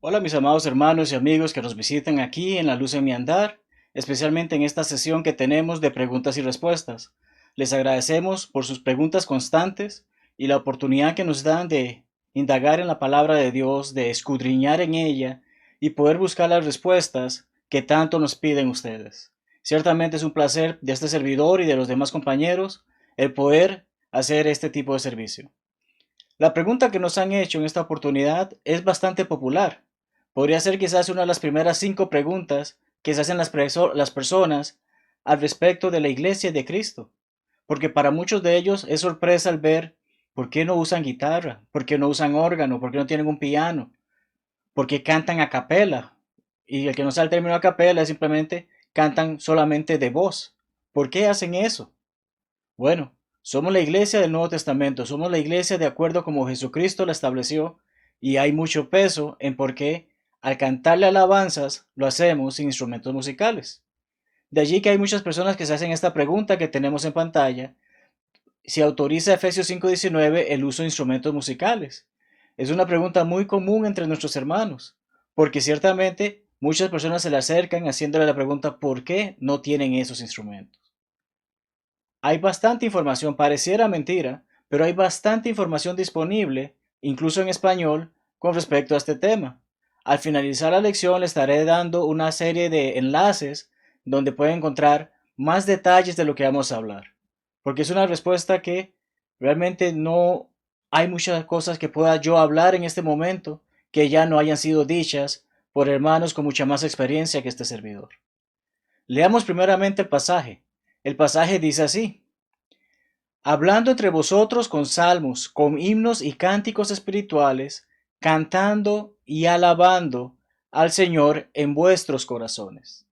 Hola mis amados hermanos y amigos que nos visitan aquí en La Luz en mi Andar, especialmente en esta sesión que tenemos de preguntas y respuestas. Les agradecemos por sus preguntas constantes y la oportunidad que nos dan de indagar en la palabra de Dios, de escudriñar en ella y poder buscar las respuestas que tanto nos piden ustedes. Ciertamente es un placer de este servidor y de los demás compañeros el poder hacer este tipo de servicio. La pregunta que nos han hecho en esta oportunidad es bastante popular. Podría ser quizás una de las primeras 5 preguntas que se hacen las personas al respecto de la iglesia de Cristo, porque para muchos de ellos es sorpresa al ver por qué no usan guitarra, por qué no usan órgano, por qué no tienen un piano, por qué cantan a capela. Y el que no sabe el término a capela es simplemente cantan solamente de voz. ¿Por qué hacen eso? Bueno, somos la iglesia del Nuevo Testamento, somos la iglesia de acuerdo como Jesucristo la estableció y hay mucho peso en por qué al cantarle alabanzas lo hacemos sin instrumentos musicales. De allí que hay muchas personas que se hacen esta pregunta que tenemos en pantalla, si autoriza Efesios 5:19 el uso de instrumentos musicales. Es una pregunta muy común entre nuestros hermanos, porque ciertamente muchas personas se le acercan haciéndole la pregunta ¿por qué no tienen esos instrumentos? Hay bastante información, pareciera mentira, pero hay bastante información disponible, incluso en español, con respecto a este tema. Al finalizar la lección le estaré dando una serie de enlaces donde pueden encontrar más detalles de lo que vamos a hablar, porque es una respuesta que realmente no hay muchas cosas que pueda yo hablar en este momento que ya no hayan sido dichas por hermanos con mucha más experiencia que este servidor. Leamos primeramente el pasaje. El pasaje dice así: hablando entre vosotros con salmos, con himnos y cánticos espirituales, cantando y alabando al Señor en vuestros corazones.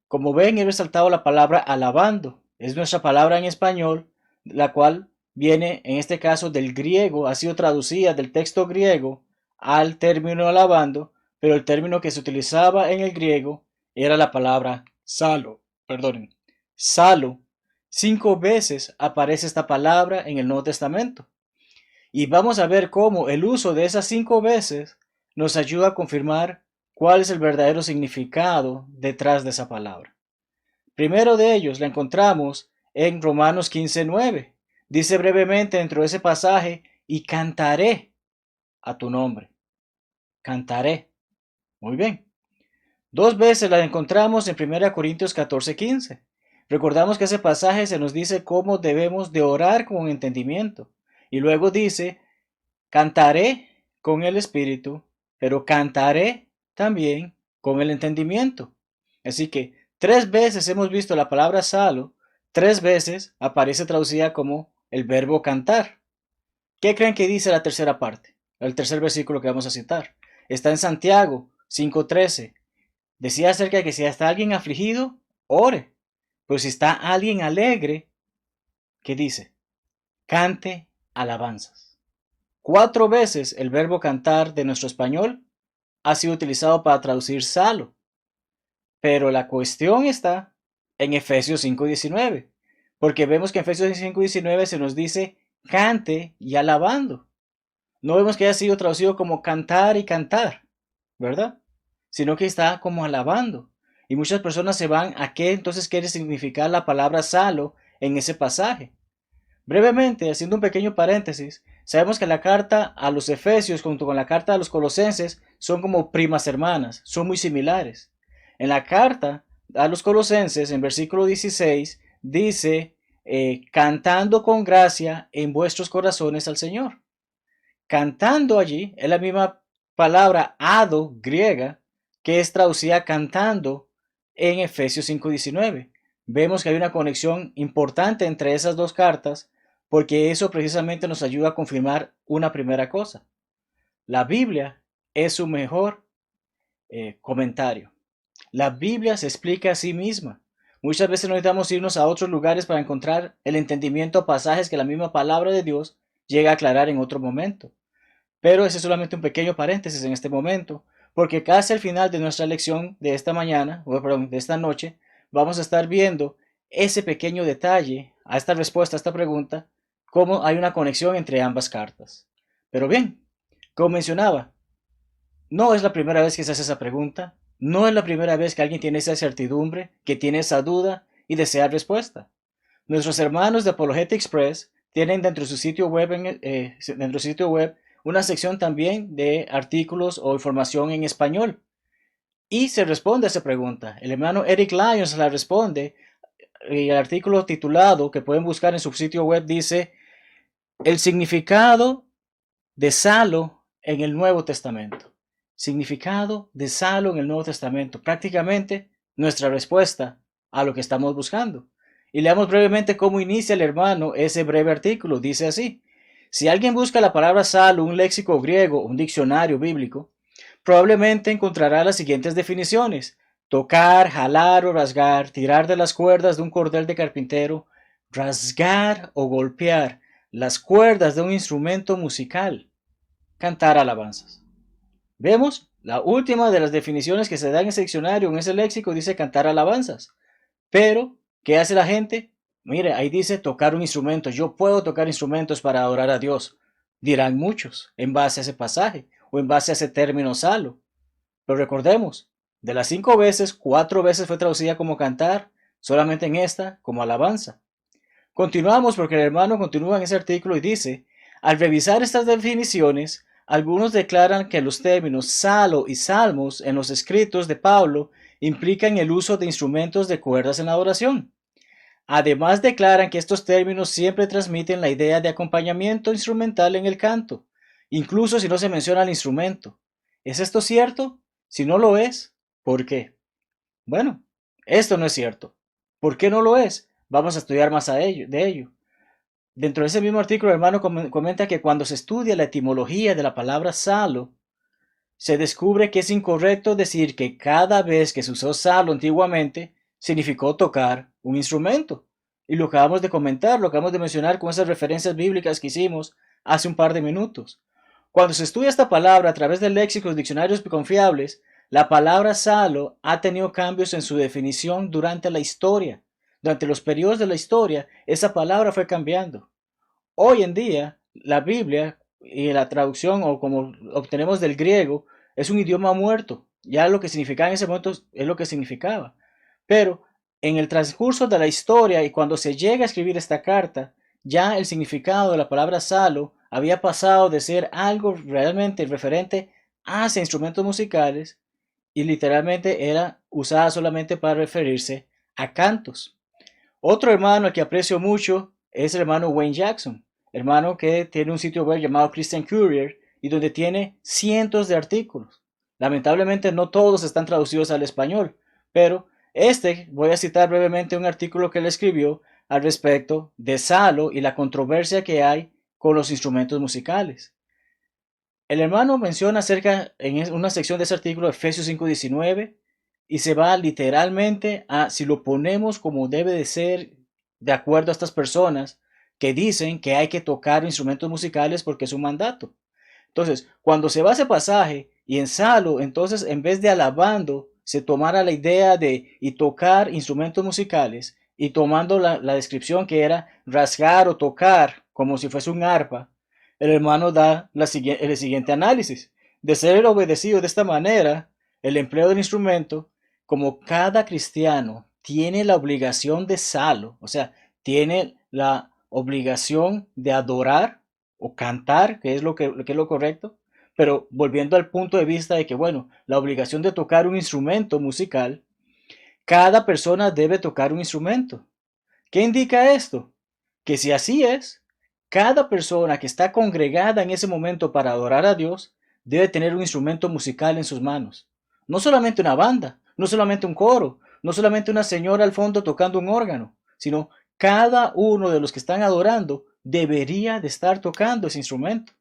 Como ven, he resaltado la palabra alabando. Es nuestra palabra en español, la cual viene en este caso del griego, ha sido traducida del texto griego al término alabando, pero el término que se utilizaba en el griego era la palabra salo, perdonen, salo. 5 veces aparece esta palabra en el Nuevo Testamento. Y vamos a ver cómo el uso de esas 5 veces nos ayuda a confirmar cuál es el verdadero significado detrás de esa palabra. Primero de ellos la encontramos en Romanos 15:9. Dice brevemente dentro de ese pasaje, y cantaré a tu nombre. Cantaré. Muy bien. 2 veces la encontramos en 1 Corintios 14:15. Recordamos que ese pasaje se nos dice cómo debemos de orar con entendimiento. Y luego dice, cantaré con el espíritu, pero cantaré también con el entendimiento. Así que 3 veces hemos visto la palabra salo, 3 veces aparece traducida como el verbo cantar. ¿Qué creen que dice la tercera parte? El tercer versículo que vamos a citar. Está en Santiago 5:13. Decía acerca de que si está alguien afligido, ore. Pero si está alguien alegre, ¿qué dice? Cante alabanzas. 4 veces el verbo cantar de nuestro español ha sido utilizado para traducir salo. Pero la cuestión está en Efesios 5:19, porque vemos que en Efesios 5:19 se nos dice cante y alabando. No vemos que haya sido traducido como cantar y cantar, ¿verdad? Sino que está como alabando. Y muchas personas se van a qué entonces quiere significar la palabra salo en ese pasaje. Brevemente, haciendo un pequeño paréntesis, sabemos que la carta a los Efesios junto con la carta a los Colosenses son como primas hermanas, son muy similares. En la carta a los Colosenses, en versículo 16, dice, cantando con gracia en vuestros corazones al Señor. Cantando allí es la misma palabra ado griega que es traducida cantando en Efesios 5:19. Vemos que hay una conexión importante entre esas dos cartas porque eso precisamente nos ayuda a confirmar una primera cosa. La Biblia es su mejor comentario. La Biblia se explica a sí misma. Muchas veces no necesitamos irnos a otros lugares para encontrar el entendimiento a pasajes que la misma palabra de Dios llega a aclarar en otro momento. Pero ese es solamente un pequeño paréntesis en este momento, porque casi al final de nuestra lección de esta mañana, o perdón, de esta noche, vamos a estar viendo ese pequeño detalle a esta respuesta a esta pregunta, cómo hay una conexión entre ambas cartas. Pero bien, como mencionaba, No es la primera vez que se hace esa pregunta. No es la primera vez que alguien tiene esa incertidumbre, que tiene esa duda y desea respuesta. Nuestros hermanos de Apologetics Press tienen dentro de su sitio web, una sección también de artículos o información en español. Y se responde a esa pregunta. El hermano Eric Lyons la responde. Y el artículo titulado que pueden buscar en su sitio web dice: el significado de Salo en el Nuevo Testamento. Significado de Salo en el Nuevo Testamento. Prácticamente nuestra respuesta a lo que estamos buscando. Y leamos brevemente cómo inicia el hermano ese breve artículo. Dice así: si alguien busca la palabra Salo, un léxico griego, un diccionario bíblico, probablemente encontrará las siguientes definiciones: tocar, jalar o rasgar, tirar de las cuerdas de un cordel de carpintero, rasgar o golpear las cuerdas de un instrumento musical, cantar alabanzas. Vemos, la última de las definiciones que se da en ese diccionario, en ese léxico, dice cantar alabanzas. Pero, ¿qué hace la gente? Mire, ahí dice tocar un instrumento. Yo puedo tocar instrumentos para adorar a Dios. Dirán muchos, en base a ese pasaje o en base a ese término salo. Pero recordemos, de las 5 veces, 4 veces fue traducida como cantar, solamente en esta como alabanza. Continuamos porque el hermano continúa en ese artículo y dice: al revisar estas definiciones, algunos declaran que los términos salo y salmos en los escritos de Pablo implican el uso de instrumentos de cuerdas en la adoración. Además declaran que estos términos siempre transmiten la idea de acompañamiento instrumental en el canto, incluso si no se menciona el instrumento. ¿Es esto cierto? Si no lo es, ¿por qué? Bueno, esto no es cierto. ¿Por qué no lo es? Vamos a estudiar más de ello. Dentro de ese mismo artículo, el hermano comenta que cuando se estudia la etimología de la palabra salo, se descubre que es incorrecto decir que cada vez que se usó salo antiguamente, significó tocar un instrumento. Y lo acabamos de comentar, lo acabamos de mencionar con esas referencias bíblicas que hicimos hace un par de minutos. Cuando se estudia esta palabra a través de léxicos, diccionarios confiables, la palabra salo ha tenido cambios en su definición durante la historia. Durante los periodos de la historia, esa palabra fue cambiando. Hoy en día, la Biblia y la traducción, o como obtenemos del griego, es un idioma muerto. Ya lo que significaba en ese momento es lo que significaba. Pero en el transcurso de la historia y cuando se llega a escribir esta carta, ya el significado de la palabra salo había pasado de ser algo realmente referente hacia instrumentos musicales y literalmente era usada solamente para referirse a cantos. Otro hermano al que aprecio mucho es el hermano Wayne Jackson, hermano que tiene un sitio web llamado Christian Courier y donde tiene cientos de artículos. Lamentablemente no todos están traducidos al español, pero voy a citar brevemente un artículo que él escribió al respecto de Salo y la controversia que hay con los instrumentos musicales. El hermano menciona acerca en una sección de ese artículo Efesios 5:19 y se va literalmente a si lo ponemos como debe de ser de acuerdo a estas personas que dicen que hay que tocar instrumentos musicales porque es un mandato. Entonces, cuando se va a ese pasaje y en Salo, entonces en vez de alabando, se tomara la idea de y tocar instrumentos musicales y tomando la descripción que era rasgar o tocar como si fuese un arpa, el hermano da el siguiente análisis. De ser obedecido de esta manera, el empleo del instrumento, como cada cristiano tiene la obligación de salo, o sea, tiene la obligación de adorar o cantar, que es que es lo correcto, pero volviendo al punto de vista de que, bueno, la obligación de tocar un instrumento musical, cada persona debe tocar un instrumento. ¿Qué indica esto? Que si así es, cada persona que está congregada en ese momento para adorar a Dios debe tener un instrumento musical en sus manos. No solamente una banda, no solamente un coro, no solamente una señora al fondo tocando un órgano, sino cada uno de los que están adorando debería de estar tocando ese instrumento.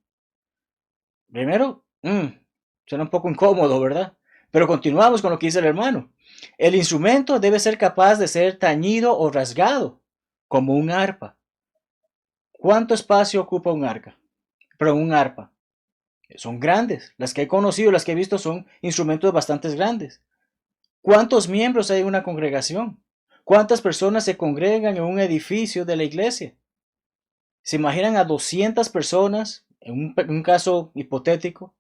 Primero, suena un poco incómodo, ¿verdad? Pero continuamos con lo que dice el hermano. El instrumento debe ser capaz de ser tañido o rasgado, como un arpa. ¿Cuánto espacio ocupa un arca? Pero un arpa. Son grandes. Las que he conocido, las que he visto son instrumentos bastante grandes. ¿Cuántos miembros hay en una congregación? ¿Cuántas personas se congregan en un edificio de la iglesia? ¿Se imaginan a 200 personas, en un caso hipotético,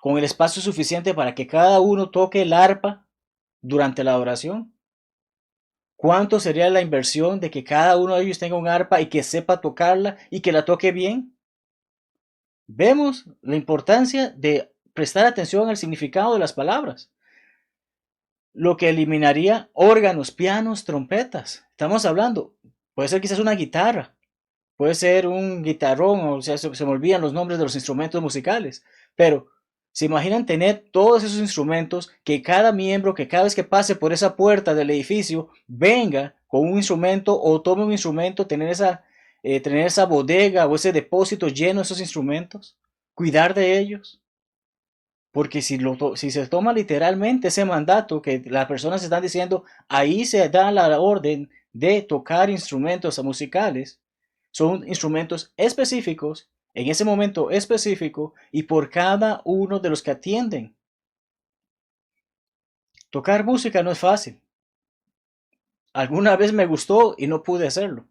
con el espacio suficiente para que cada uno toque el arpa durante la adoración? ¿Cuánto sería la inversión de que cada uno de ellos tenga un arpa y que sepa tocarla y que la toque bien? Vemos la importancia de prestar atención al significado de las palabras, lo que eliminaría órganos, pianos, trompetas. Estamos hablando, puede ser quizás una guitarra, puede ser un guitarrón, o sea, se me olvidan los nombres de los instrumentos musicales, pero ¿se imaginan tener todos esos instrumentos, que cada miembro, que cada vez que pase por esa puerta del edificio, venga con un instrumento o tome un instrumento, tener esa bodega o ese depósito lleno de esos instrumentos, cuidar de ellos? Porque si se toma literalmente ese mandato que las personas están diciendo, ahí se da la orden de tocar instrumentos musicales, son instrumentos específicos, en ese momento específico y por cada uno de los que atienden. Tocar música no es fácil. Alguna vez me gustó y no pude hacerlo.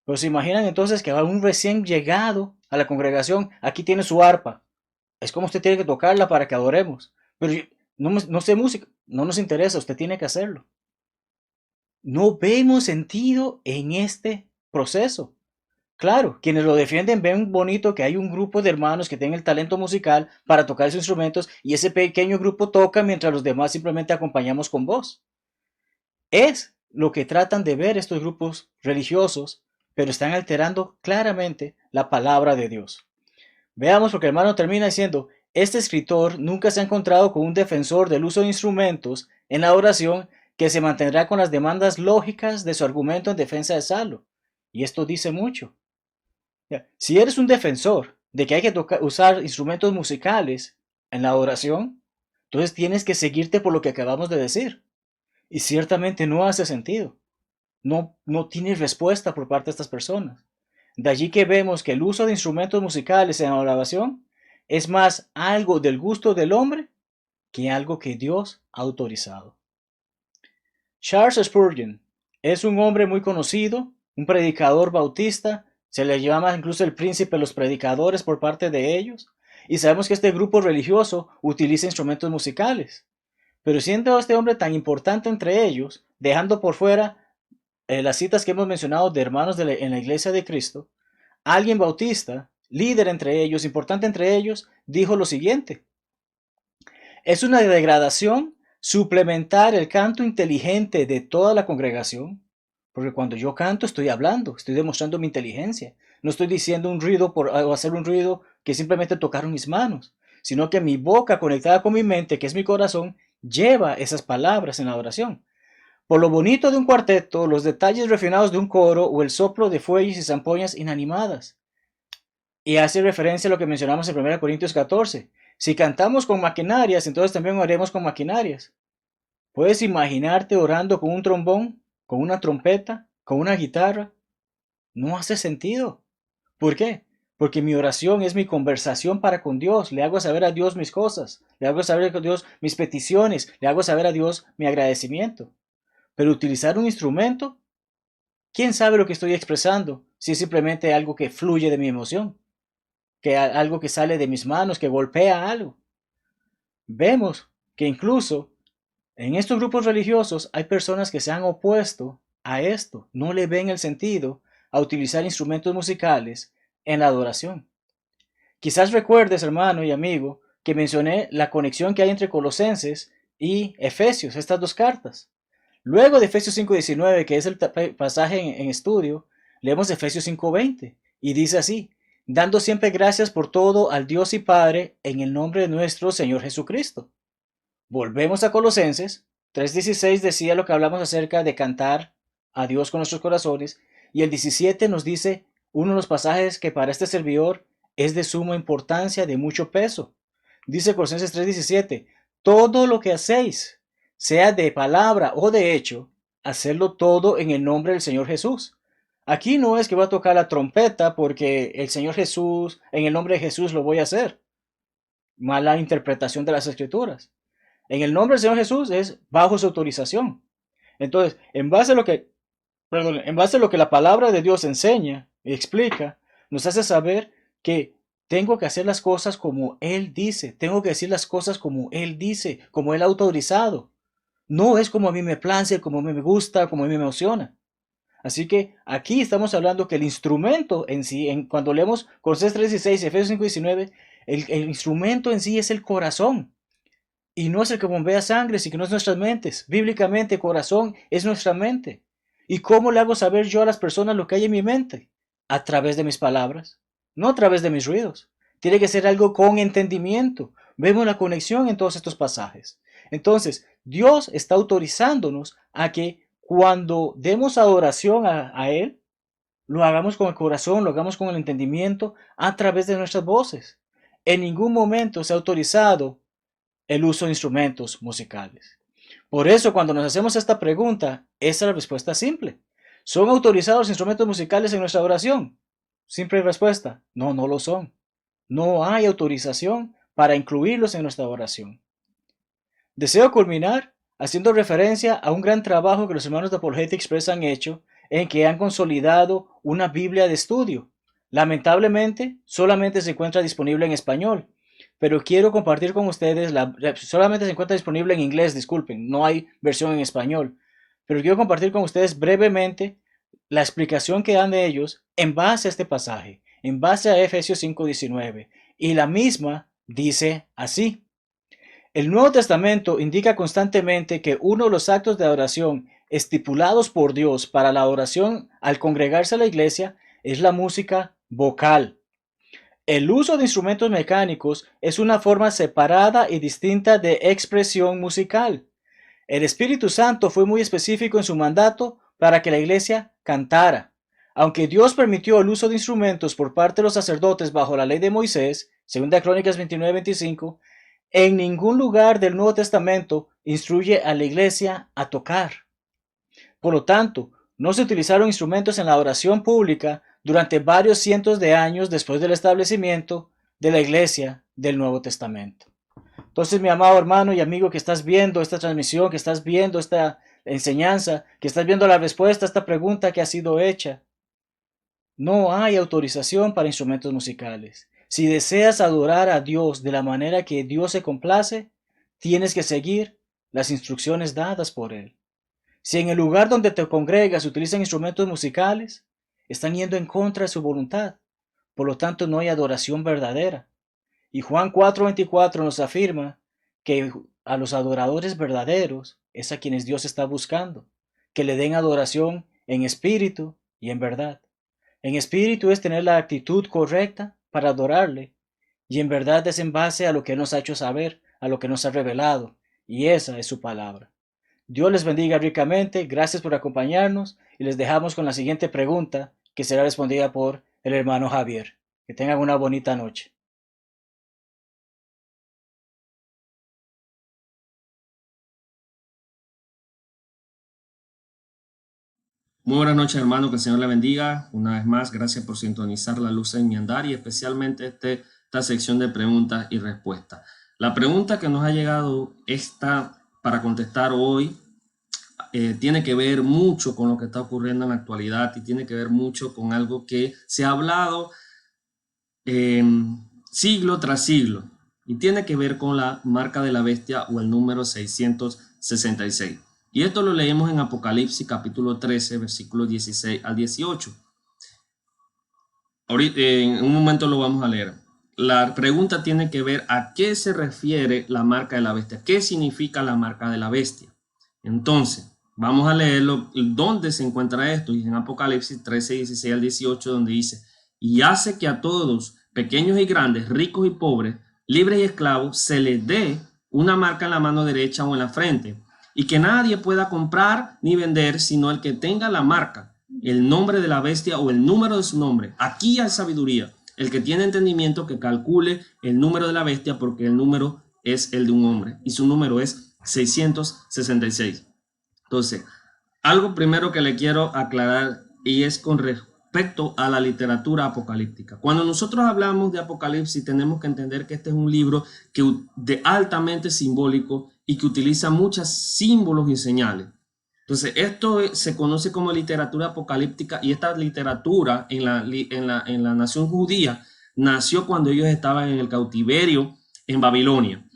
Pero se imaginan entonces que un recién llegado a la congregación, aquí tiene su arpa. Es como usted tiene que tocarla para que adoremos. Pero yo no sé música, no nos interesa, usted tiene que hacerlo. No vemos sentido en este proceso. Claro, quienes lo defienden ven bonito que hay un grupo de hermanos que tienen el talento musical para tocar esos instrumentos y ese pequeño grupo toca mientras los demás simplemente acompañamos con voz. Es lo que tratan de ver estos grupos religiosos, pero están alterando claramente la palabra de Dios. Veamos, porque el hermano termina diciendo, este escritor nunca se ha encontrado con un defensor del uso de instrumentos en la oración que se mantendrá con las demandas lógicas de su argumento en defensa de Salo. Y esto dice mucho. Si eres un defensor de que hay que usar instrumentos musicales en la adoración, entonces tienes que seguirte por lo que acabamos de decir. Y ciertamente no hace sentido. No tiene respuesta por parte de estas personas. De allí que vemos que el uso de instrumentos musicales en la oración es más algo del gusto del hombre que algo que Dios ha autorizado. Charles Spurgeon es un hombre muy conocido, un predicador bautista, se le llama incluso el príncipe de los predicadores por parte de ellos, y sabemos que este grupo religioso utiliza instrumentos musicales. Pero siendo este hombre tan importante entre ellos, dejando por fuera las citas que hemos mencionado de hermanos en la iglesia de Cristo, alguien bautista, líder entre ellos, importante entre ellos, dijo lo siguiente: es una degradación suplementar el canto inteligente de toda la congregación, porque cuando yo canto estoy hablando, estoy demostrando mi inteligencia. No estoy diciendo un ruido o hacer un ruido que simplemente tocaron mis manos, sino que mi boca conectada con mi mente, que es mi corazón, lleva esas palabras en la oración. Por lo bonito de un cuarteto, los detalles refinados de un coro o el soplo de fuelles y zampoñas inanimadas. Y hace referencia a lo que mencionamos en 1 Corintios 14. Si cantamos con maquinarias, entonces también oremos con maquinarias. ¿Puedes imaginarte orando con un trombón, con una trompeta, con una guitarra? No hace sentido. ¿Por qué? Porque mi oración es mi conversación para con Dios. Le hago saber a Dios mis cosas. Le hago saber a Dios mis peticiones. Le hago saber a Dios mi agradecimiento. Pero utilizar un instrumento, ¿quién sabe lo que estoy expresando? Si es simplemente algo que fluye de mi emoción, que algo que sale de mis manos, que golpea algo. Vemos que incluso en estos grupos religiosos hay personas que se han opuesto a esto, no le ven el sentido a utilizar instrumentos musicales en la adoración. Quizás recuerdes, hermano y amigo, que mencioné la conexión que hay entre Colosenses y Efesios, estas dos cartas. Luego de Efesios 5:19, que es el pasaje en estudio, leemos Efesios 5:20 y dice así: dando siempre gracias por todo al Dios y Padre en el nombre de nuestro Señor Jesucristo. Volvemos a Colosenses 3:16, decía lo que hablamos acerca de cantar a Dios con nuestros corazones, y el 17 nos dice uno de los pasajes que para este servidor es de suma importancia, de mucho peso. Dice Colosenses 3:17, todo lo que hacéis, sea de palabra o de hecho, hacerlo todo en el nombre del Señor Jesús. Aquí no es que voy a tocar la trompeta porque el Señor Jesús, en el nombre de Jesús lo voy a hacer. Mala interpretación de las Escrituras. En el nombre del Señor Jesús es bajo su autorización. Entonces, en base a lo que la palabra de Dios enseña y explica, nos hace saber que Tengo que hacer las cosas como Él dice. Tengo que decir las cosas como Él dice, como Él ha autorizado. No es como a mí me place, como a mí me gusta, como a mí me emociona. Así que aquí estamos hablando que el instrumento en sí, cuando leemos Colosenses 3:16 y Efesios 5:19, el instrumento en sí es el corazón. Y no es el que bombea sangre, sino que no es nuestras mentes. Bíblicamente, corazón es nuestra mente. ¿Y cómo le hago saber yo a las personas lo que hay en mi mente? A través de mis palabras, no a través de mis ruidos. Tiene que ser algo con entendimiento. Vemos la conexión en todos estos pasajes. Entonces, Dios está autorizándonos a que cuando demos adoración a Él, lo hagamos con el corazón, lo hagamos con el entendimiento, a través de nuestras voces. En ningún momento se ha autorizado el uso de instrumentos musicales. Por eso, cuando nos hacemos esta pregunta, esa es la respuesta simple. ¿Son autorizados los instrumentos musicales en nuestra oración? Simple respuesta, no, no lo son. No hay autorización para incluirlos en nuestra oración. Deseo culminar haciendo referencia a un gran trabajo que los hermanos de Apologetic Express han hecho en que han consolidado una Biblia de estudio. Lamentablemente, solamente se encuentra disponible en español, pero quiero compartir con ustedes, solamente se encuentra disponible en inglés, disculpen, no hay versión en español, pero quiero compartir con ustedes brevemente la explicación que dan de ellos en base a este pasaje, en base a Efesios 5:19, y la misma dice así. El Nuevo Testamento indica constantemente que uno de los actos de adoración estipulados por Dios para la adoración al congregarse a la iglesia es la música vocal. El uso de instrumentos mecánicos es una forma separada y distinta de expresión musical. El Espíritu Santo fue muy específico en su mandato para que la iglesia cantara. Aunque Dios permitió el uso de instrumentos por parte de los sacerdotes bajo la ley de Moisés, 2 Crónicas 29:25, en ningún lugar del Nuevo Testamento instruye a la iglesia a tocar. Por lo tanto, no se utilizaron instrumentos en la oración pública durante varios cientos de años después del establecimiento de la iglesia del Nuevo Testamento. Entonces, mi amado hermano y amigo que estás viendo esta transmisión, que estás viendo esta enseñanza, que estás viendo la respuesta a esta pregunta que ha sido hecha, no hay autorización para instrumentos musicales. Si deseas adorar a Dios de la manera que Dios se complace, tienes que seguir las instrucciones dadas por Él. Si en el lugar donde te congregas utilizan instrumentos musicales, están yendo en contra de su voluntad. Por lo tanto, no hay adoración verdadera. Y Juan 4:24 nos afirma que a los adoradores verdaderos es a quienes Dios está buscando, que le den adoración en espíritu y en verdad. En espíritu es tener la actitud correcta para adorarle, y en verdad es en base a lo que Él nos ha hecho saber, a lo que nos ha revelado, y esa es su palabra. Dios les bendiga ricamente, gracias por acompañarnos, y les dejamos con la siguiente pregunta, que será respondida por el hermano Javier. Que tengan una bonita noche. Muy buenas noches, hermano, que el Señor le bendiga. Una vez más, gracias por sintonizar La Luz en mi andar y especialmente esta sección de preguntas y respuestas. La pregunta que nos ha llegado para contestar hoy tiene que ver mucho con lo que está ocurriendo en la actualidad y tiene que ver mucho con algo que se ha hablado siglo tras siglo y tiene que ver con la marca de la bestia o el número 666. Y esto lo leemos en Apocalipsis capítulo 13, versículos 16 al 18. Ahorita, en un momento lo vamos a leer. La pregunta tiene que ver a qué se refiere la marca de la bestia. ¿Qué significa la marca de la bestia? Entonces, vamos a leerlo. ¿Dónde se encuentra esto? Y en Apocalipsis 13, 16 al 18, donde dice: y hace que a todos, pequeños y grandes, ricos y pobres, libres y esclavos, se les dé una marca en la mano derecha o en la frente, y que nadie pueda comprar ni vender sino el que tenga la marca, el nombre de la bestia o el número de su nombre. Aquí hay sabiduría. El que tiene entendimiento que calcule el número de la bestia, porque el número es el de un hombre y su número es 666. Entonces, algo primero que le quiero aclarar y es con respecto a la literatura apocalíptica. Cuando nosotros hablamos de Apocalipsis, tenemos que entender que este es un libro de altamente simbólico y que utiliza muchos símbolos y señales. Entonces, esto se conoce como literatura apocalíptica, y esta literatura en la nación judía nació cuando ellos estaban en el cautiverio en Babilonia,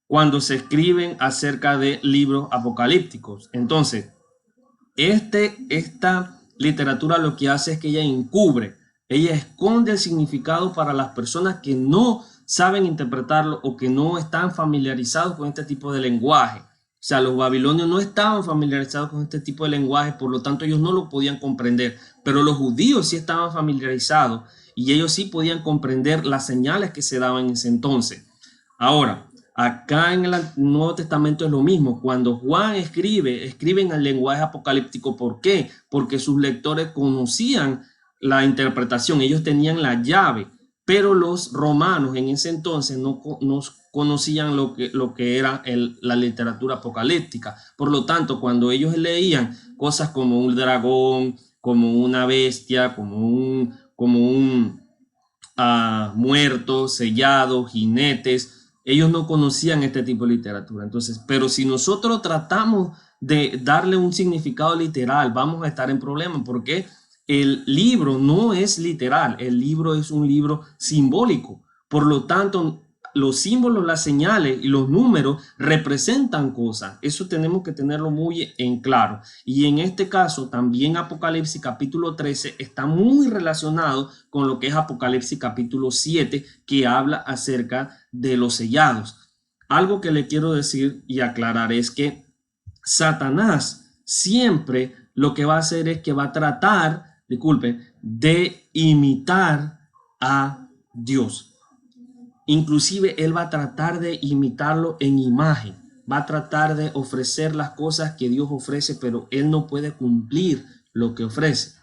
cuando se escriben acerca de libros apocalípticos. Entonces, esta literatura lo que hace es que ella encubre, ella esconde el significado para las personas que no saben interpretarlo o que no están familiarizados con este tipo de lenguaje. O sea, los babilonios no estaban familiarizados con este tipo de lenguaje, por lo tanto ellos no lo podían comprender, pero los judíos sí estaban familiarizados y ellos sí podían comprender las señales que se daban en ese entonces. Ahora, acá en el Nuevo Testamento es lo mismo. Cuando Juan escriben el lenguaje apocalíptico. ¿Por qué? Porque sus lectores conocían la interpretación, ellos tenían la llave, pero los romanos en ese entonces no conocían lo que era la literatura apocalíptica. Por lo tanto, cuando ellos leían cosas como un dragón, como una bestia, como un muerto, sellado, jinetes, ellos no conocían este tipo de literatura. Entonces, pero si nosotros tratamos de darle un significado literal, vamos a estar en problemas, porque el libro no es literal, el libro es un libro simbólico. Por lo tanto, los símbolos, las señales y los números representan cosas. Eso tenemos que tenerlo muy en claro. Y en este caso, también Apocalipsis capítulo 13 está muy relacionado con lo que es Apocalipsis capítulo 7, que habla acerca de los sellados. Algo que le quiero decir y aclarar es que Satanás siempre lo que va a hacer es que va a tratar, de imitar a Dios. Inclusive él va a tratar de imitarlo en imagen, va a tratar de ofrecer las cosas que Dios ofrece, pero él no puede cumplir lo que ofrece.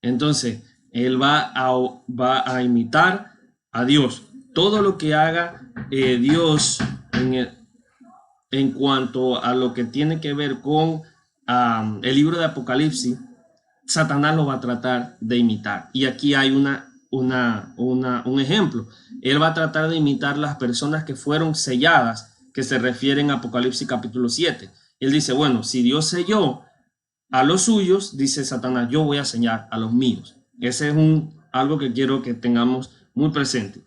Entonces, él va a imitar a Dios. Todo lo que haga Dios en cuanto a lo que tiene que ver con el libro de Apocalipsis, Satanás lo va a tratar de imitar. Y aquí hay un ejemplo. Él va a tratar de imitar las personas que fueron selladas, que se refieren a Apocalipsis capítulo 7. Él dice, bueno, si Dios selló a los suyos, dice Satanás, yo voy a sellar a los míos. Ese es algo que quiero que tengamos muy presente.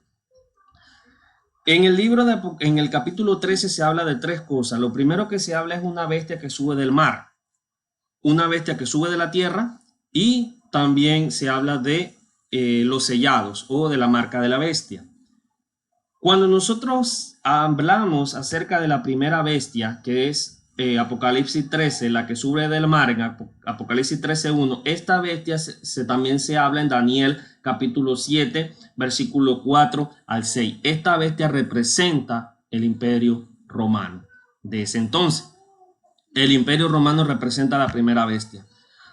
En el capítulo 13 se habla de tres cosas. Lo primero que se habla es una bestia que sube del mar, una bestia que sube de la tierra, y también se habla de los sellados o de la marca de la bestia. Cuando nosotros hablamos acerca de la primera bestia, que es Apocalipsis 13, la que sube del mar, en Apocalipsis 13:1, esta bestia también se habla en Daniel capítulo 7, versículo 4 al 6. Esta bestia representa el imperio romano de ese entonces. El imperio romano representa la primera bestia.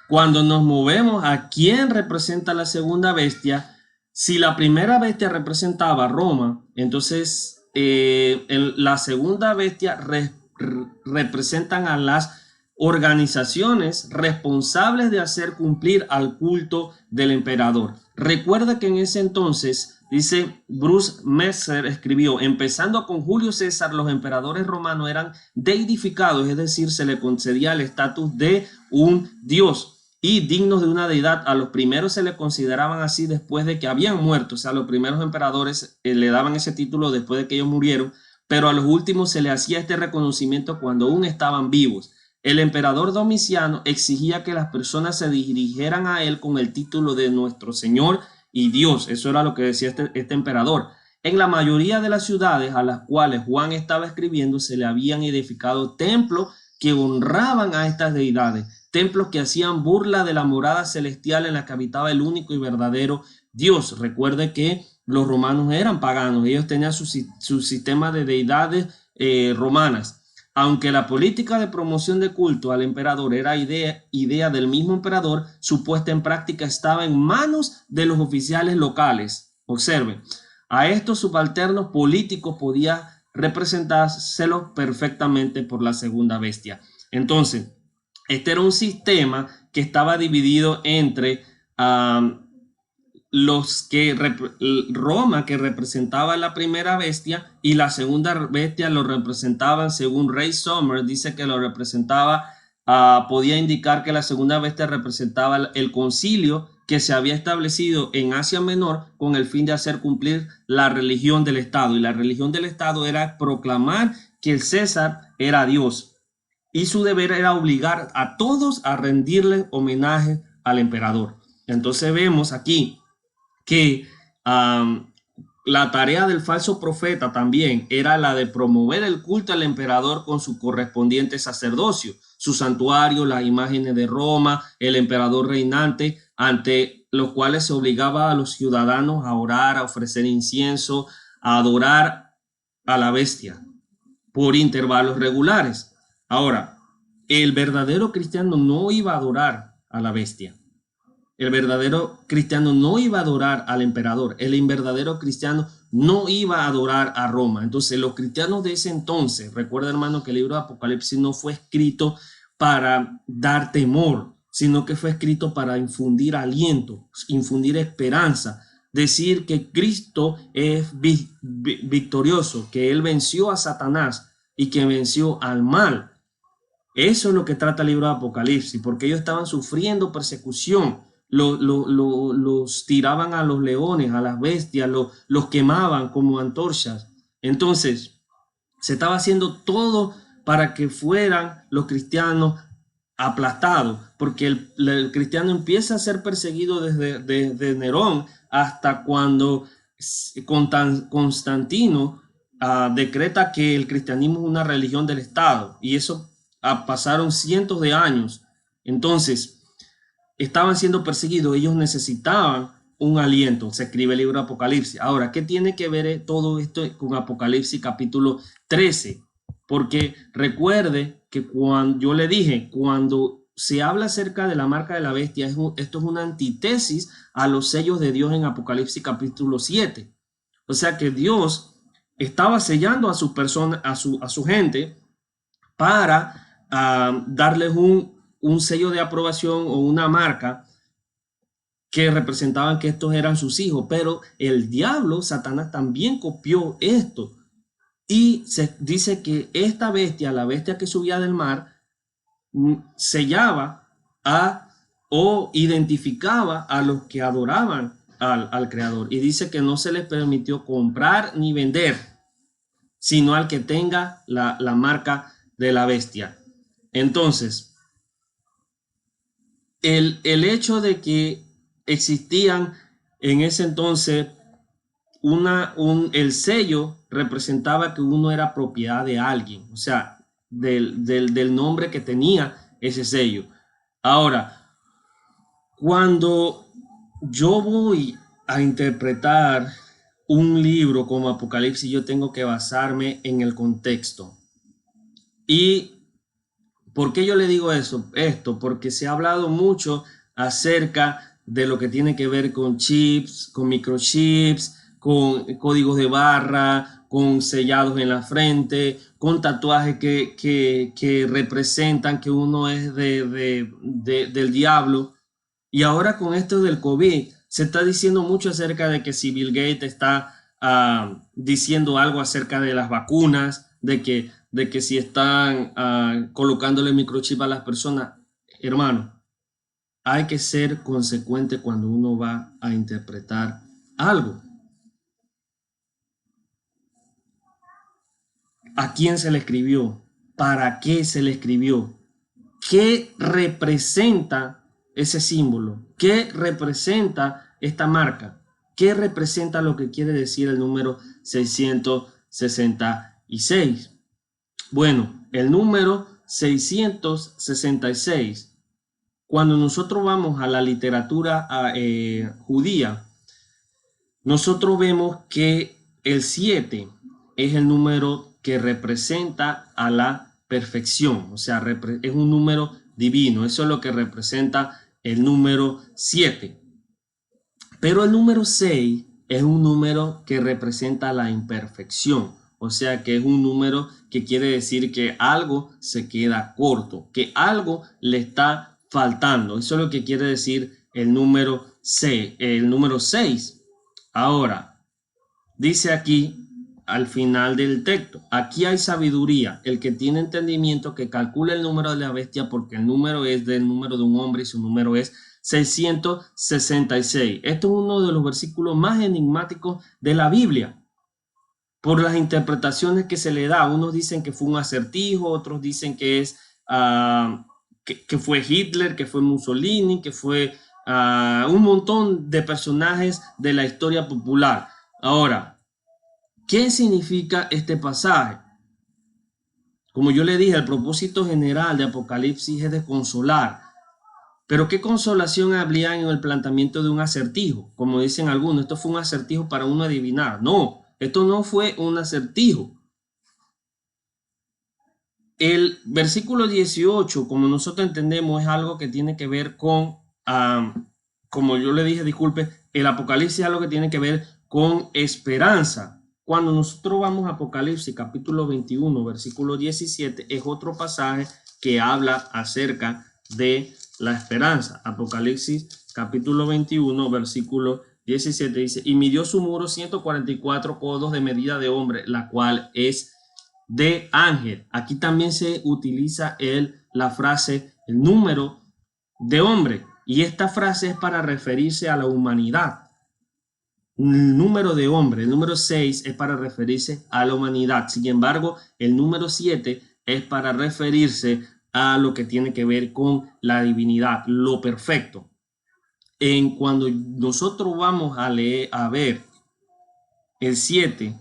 Cuando nos movemos a quién representa la segunda bestia, si la primera bestia representaba a Roma, entonces la segunda bestia representan a las organizaciones responsables de hacer cumplir al culto del emperador. Recuerda que en ese entonces, dice Bruce Messer, escribió, empezando con Julio César, los emperadores romanos eran deidificados, es decir, se le concedía el estatus de un dios y dignos de una deidad. A los primeros se le consideraban así después de que habían muerto, o sea, a los primeros emperadores le daban ese título después de que ellos murieron, pero a los últimos se le hacía este reconocimiento cuando aún estaban vivos. El emperador Domiciano exigía que las personas se dirigieran a él con el título de nuestro Señor y Dios. Eso era lo que decía este emperador. En la mayoría de las ciudades a las cuales Juan estaba escribiendo se le habían edificado templos que honraban a estas deidades, templos que hacían burla de la morada celestial en la que habitaba el único y verdadero Dios. Recuerde que los romanos eran paganos, ellos tenían su sistema de deidades romanas. Aunque la política de promoción de culto al emperador era idea del mismo emperador, su puesta en práctica estaba en manos de los oficiales locales. Observen, a estos subalternos políticos podía representárselos perfectamente por la segunda bestia. Entonces, este era un sistema que estaba dividido entre Roma, que representaba la primera bestia, y la segunda bestia lo representaban, según Ray Sommer, dice que lo representaba, podía indicar que la segunda bestia representaba el concilio que se había establecido en Asia Menor con el fin de hacer cumplir la religión del Estado. Y la religión del Estado era proclamar que el César era Dios. Y su deber era obligar a todos a rendirle homenaje al emperador. Entonces vemos aquí que la tarea del falso profeta también era la de promover el culto al emperador con su correspondiente sacerdocio, su santuario, las imágenes de Roma, el emperador reinante, ante los cuales se obligaba a los ciudadanos a orar, a ofrecer incienso, a adorar a la bestia por intervalos regulares. Ahora, el verdadero cristiano no iba a adorar a la bestia. El verdadero cristiano no iba a adorar al emperador. El verdadero cristiano no iba a adorar a Roma. Entonces, los cristianos de ese entonces, recuerda, hermano, que el libro de Apocalipsis no fue escrito para dar temor, sino que fue escrito para infundir aliento, infundir esperanza, decir que Cristo es victorioso, que Él venció a Satanás y que venció al mal. Eso es lo que trata el libro de Apocalipsis, porque ellos estaban sufriendo persecución. Los tiraban a los leones, a las bestias, los quemaban como antorchas. Entonces, se estaba haciendo todo para que fueran los cristianos aplastados, porque el cristiano empieza a ser perseguido desde Nerón hasta cuando Constantino decreta que el cristianismo es una religión del Estado, y eso pasaron cientos de años. Entonces, estaban siendo perseguidos, ellos necesitaban un aliento. Se escribe el libro de Apocalipsis. Ahora, ¿qué tiene que ver todo esto con Apocalipsis capítulo 13? Porque recuerde que cuando yo le dije, cuando se habla acerca de la marca de la bestia, esto es una antítesis a los sellos de Dios en Apocalipsis capítulo 7. O sea que Dios estaba sellando a su persona, a su gente, para darles un sello de aprobación o una marca que representaban que estos eran sus hijos. Pero el diablo, Satanás, también copió esto, y se dice que esta bestia, la bestia que subía del mar, sellaba o identificaba a los que adoraban al Creador, y dice que no se les permitió comprar ni vender, sino al que tenga la marca de la bestia. Entonces, el hecho de que existían en ese entonces el sello representaba que uno era propiedad de alguien, o sea, del nombre que tenía ese sello. Ahora, cuando yo voy a interpretar un libro como Apocalipsis, yo tengo que basarme en el contexto. ¿Y por qué yo le digo esto? Porque se ha hablado mucho acerca de lo que tiene que ver con chips, con microchips, con códigos de barra, con sellados en la frente, con tatuajes que representan que uno es del diablo. Y ahora con esto del COVID, se está diciendo mucho acerca de que si Bill Gates está diciendo algo acerca de las vacunas, de que si están colocándole microchip a las personas. Hermano, hay que ser consecuente cuando uno va a interpretar algo. ¿A quién se le escribió? ¿Para qué se le escribió? ¿Qué representa ese símbolo? ¿Qué representa esta marca? ¿Qué representa lo que quiere decir el número 666? Bueno, el número 666, cuando nosotros vamos a la literatura judía, nosotros vemos que el 7 es el número que representa a la perfección, o sea, es un número divino. Eso es lo que representa el número 7. Pero el número 6 es un número que representa la imperfección, o sea, que es un número que quiere decir que algo se queda corto, que algo le está faltando. Eso es lo que quiere decir el número 6. Ahora, dice aquí al final del texto: aquí hay sabiduría, el que tiene entendimiento que calcule el número de la bestia, porque el número es del número de un hombre y su número es 666. Esto es uno de los versículos más enigmáticos de la Biblia por las interpretaciones que se le da. Unos dicen que fue un acertijo, otros dicen que es que fue Hitler, que fue Mussolini, que fue un montón de personajes de la historia popular. Ahora, ¿qué significa este pasaje? Como yo le dije, el propósito general de Apocalipsis es de consolar. Pero ¿qué consolación habría en el planteamiento de un acertijo? Como dicen algunos, esto fue un acertijo para uno adivinar. No, esto no fue un acertijo. El versículo 18, como nosotros entendemos, es algo que tiene que ver con, como yo le dije, disculpe, el Apocalipsis es algo que tiene que ver con esperanza. Cuando nosotros vamos a Apocalipsis capítulo 21, versículo 17, es otro pasaje que habla acerca de la esperanza. Apocalipsis capítulo 21, versículo 17 dice, y midió su muro 144 codos de medida de hombre, la cual es de ángel. Aquí también se utiliza la frase, el número de hombre, y esta frase es para referirse a la humanidad. El número de hombre, el número 6 es para referirse a la humanidad. Sin embargo, el número 7 es para referirse a lo que tiene que ver con la divinidad, lo perfecto. Cuando nosotros vamos a leer, a ver el 7,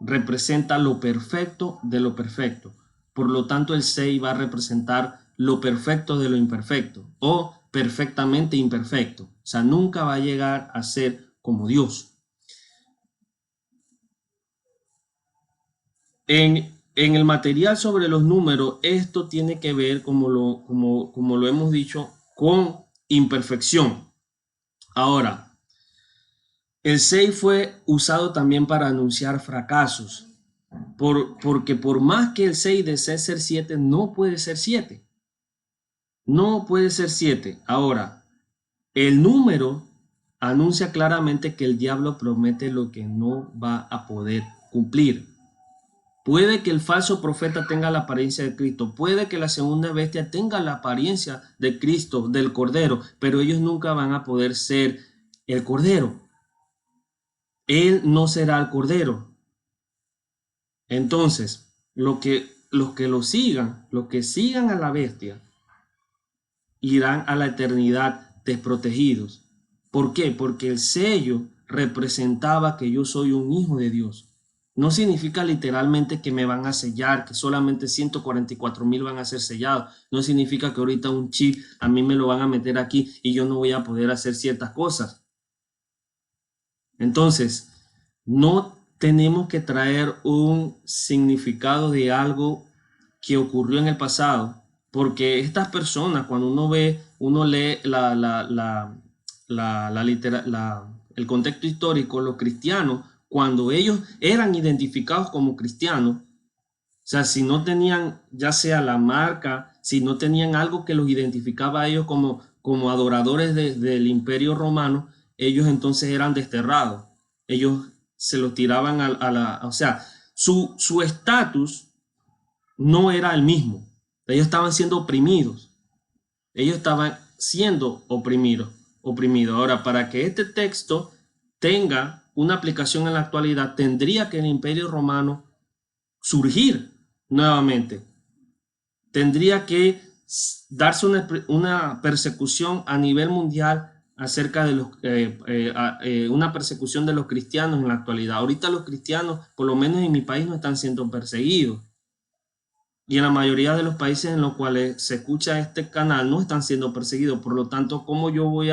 representa lo perfecto de lo perfecto. Por lo tanto, el 6 va a representar lo perfecto de lo imperfecto o perfectamente imperfecto. O sea, nunca va a llegar a ser como Dios. En el material sobre los números, esto tiene que ver, como lo hemos dicho, con imperfección. Ahora, el 6 fue usado también para anunciar fracasos, porque por más que el 6 desee ser 7, no puede ser 7. No puede ser 7. Ahora, el número anuncia claramente que el diablo promete lo que no va a poder cumplir. Puede que el falso profeta tenga la apariencia de Cristo, puede que la segunda bestia tenga la apariencia de Cristo, del Cordero, pero ellos nunca van a poder ser el Cordero. Él no será el Cordero. Entonces, los que sigan a la bestia, irán a la eternidad desprotegidos. ¿Por qué? Porque el sello representaba que yo soy un hijo de Dios. No significa literalmente que me van a sellar, que solamente 144,000 van a ser sellados. No significa que ahorita un chip a mí me lo van a meter aquí y yo no voy a poder hacer ciertas cosas. Entonces, no tenemos que traer un significado de algo que ocurrió en el pasado, porque estas personas, cuando uno lee el contexto histórico, los cristianos, cuando ellos eran identificados como cristianos, o sea, si no tenían ya sea la marca, si no tenían algo que los identificaba a ellos como adoradores del Imperio Romano, ellos entonces eran desterrados. Ellos se los tiraban o sea, su estatus no era el mismo. Ellos estaban siendo oprimidos. Ellos estaban siendo oprimidos. Ahora, para que este texto tenga una aplicación en la actualidad, tendría que el Imperio Romano surgir nuevamente. Tendría que darse una persecución a nivel mundial acerca de una persecución de los cristianos en la actualidad. Ahorita los cristianos, por lo menos en mi país, no están siendo perseguidos. Y en la mayoría de los países en los cuales se escucha este canal no están siendo perseguidos. Por lo tanto, ¿cómo yo voy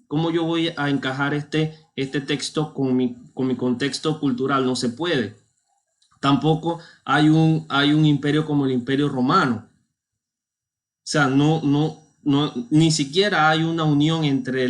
cómo yo voy a encajar este texto con mi contexto cultural? No se puede. Tampoco hay un imperio como el Imperio Romano. O sea, ni siquiera hay una unión entre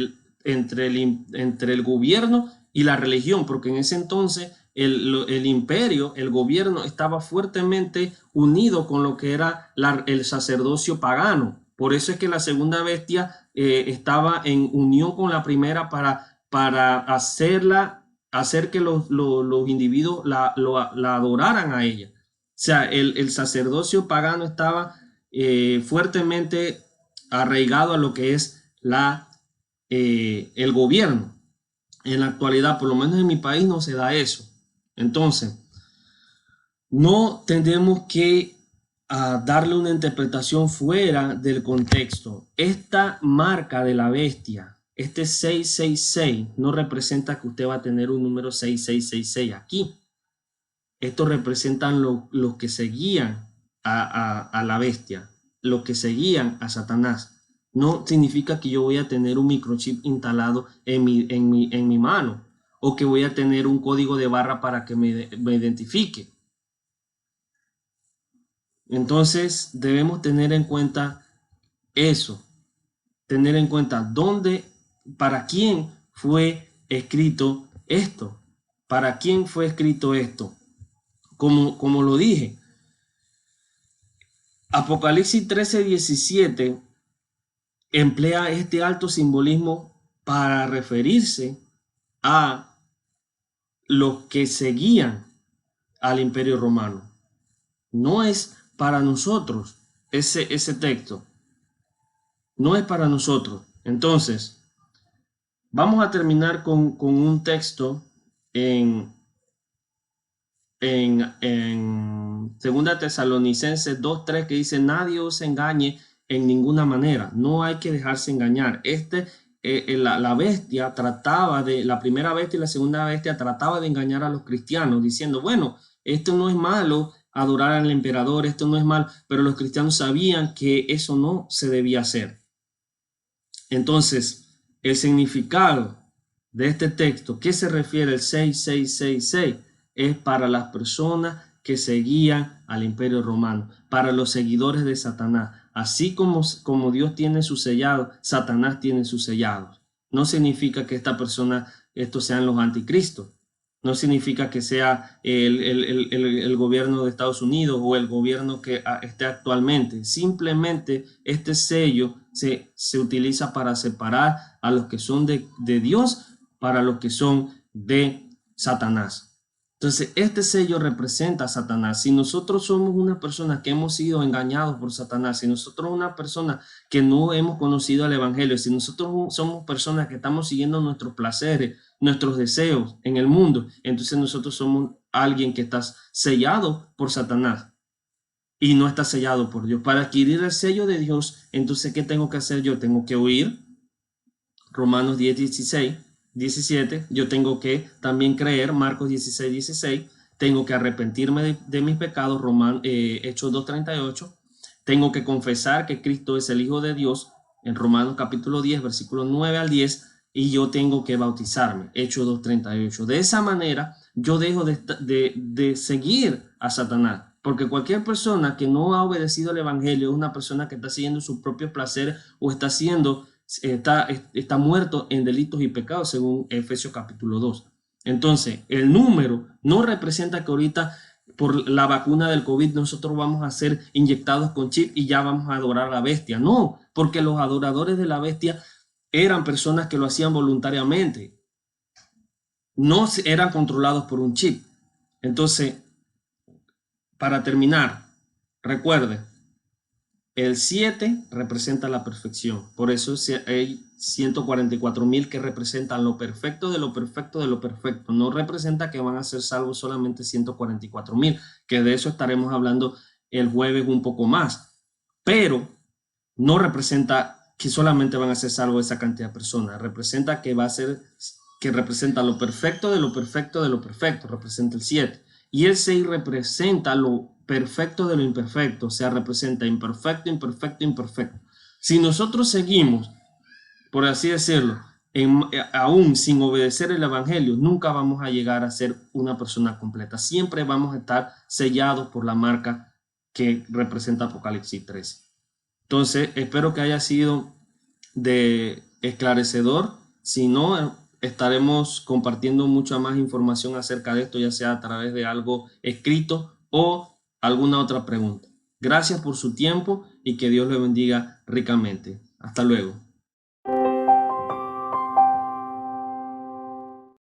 el gobierno y la religión, porque en ese entonces el imperio, el gobierno estaba fuertemente unido con lo que era el sacerdocio pagano. Por eso es que la segunda bestia estaba en unión con la primera para hacer que los individuos la adoraran a ella. O sea, el sacerdocio pagano estaba fuertemente arraigado a lo que es el gobierno. En la actualidad, por lo menos en mi país, no se da eso. Entonces, no tenemos que darle una interpretación fuera del contexto. Esta marca de la bestia, este 666, no representa que usted va a tener un número 6666 aquí. Estos representan los que seguían a la bestia, los que seguían a Satanás. No significa que yo voy a tener un microchip instalado en mi mano o que voy a tener un código de barra para que me identifique. Entonces debemos tener en cuenta eso, tener en cuenta dónde, para quién fue escrito esto, para quién fue escrito esto. Como lo dije, Apocalipsis 13:17 emplea este alto simbolismo para referirse a los que seguían al Imperio Romano. No es para nosotros ese texto. No es para nosotros. Entonces, vamos a terminar con un texto en 2 Tesalonicenses 2:3 que dice: nadie os engañe en ninguna manera. No hay que dejarse engañar. La bestia trataba de, la primera bestia y la segunda bestia trataba de engañar a los cristianos diciendo, bueno, esto no es malo, adorar al emperador, esto no es mal, pero los cristianos sabían que eso no se debía hacer. Entonces, el significado de este texto, ¿qué se refiere el 6666? Es para las personas que seguían al Imperio Romano, para los seguidores de Satanás. Así como Dios tiene sus sellados, Satanás tiene sus sellados. No significa que esta persona, estos sean los anticristos. No significa que sea el gobierno de Estados Unidos o el gobierno que esté actualmente. Simplemente este sello se utiliza para separar a los que son de Dios para los que son de Satanás. Entonces, este sello representa a Satanás. Si nosotros somos una persona que hemos sido engañados por Satanás, si nosotros una persona que no hemos conocido el Evangelio, si nosotros somos personas que estamos siguiendo nuestros placeres, nuestros deseos en el mundo, entonces nosotros somos alguien que está sellado por Satanás y no está sellado por Dios. Para adquirir el sello de Dios, entonces, ¿qué tengo que hacer yo? Tengo que huir. Romanos 10:17, yo tengo que también creer, Marcos 16:16, tengo que arrepentirme de mis pecados, Hechos 2:38, tengo que confesar que Cristo es el Hijo de Dios, en Romanos capítulo 10, versículos 9 al 10, y yo tengo que bautizarme, Hechos 2:38. De esa manera, yo dejo de seguir a Satanás, porque cualquier persona que no ha obedecido el Evangelio es una persona que está siguiendo sus propios placeres o está muerto en delitos y pecados, según Efesios capítulo 2. Entonces, el número no representa que ahorita por la vacuna del COVID nosotros vamos a ser inyectados con chip y ya vamos a adorar a la bestia. No, porque los adoradores de la bestia eran personas que lo hacían voluntariamente. No eran controlados por un chip. Entonces, para terminar, recuerde, el 7 representa la perfección. Por eso hay 144,000 que representan lo perfecto de lo perfecto de lo perfecto. No representa que van a ser salvos solamente 144,000, que de eso estaremos hablando el jueves un poco más. Pero no representa que solamente van a ser salvos esa cantidad de personas. Representa que representa lo perfecto de lo perfecto de lo perfecto. Representa el 7. Y el 6 representa lo perfecto de lo imperfecto, o sea, representa imperfecto, imperfecto, imperfecto. Si nosotros seguimos, por así decirlo, aún sin obedecer el Evangelio, nunca vamos a llegar a ser una persona completa. Siempre vamos a estar sellados por la marca que representa Apocalipsis 13. Entonces, espero que haya sido de esclarecedor. Si no, estaremos compartiendo mucha más información acerca de esto, ya sea a través de algo escrito o alguna otra pregunta. Gracias por su tiempo y que Dios le bendiga ricamente. Hasta luego.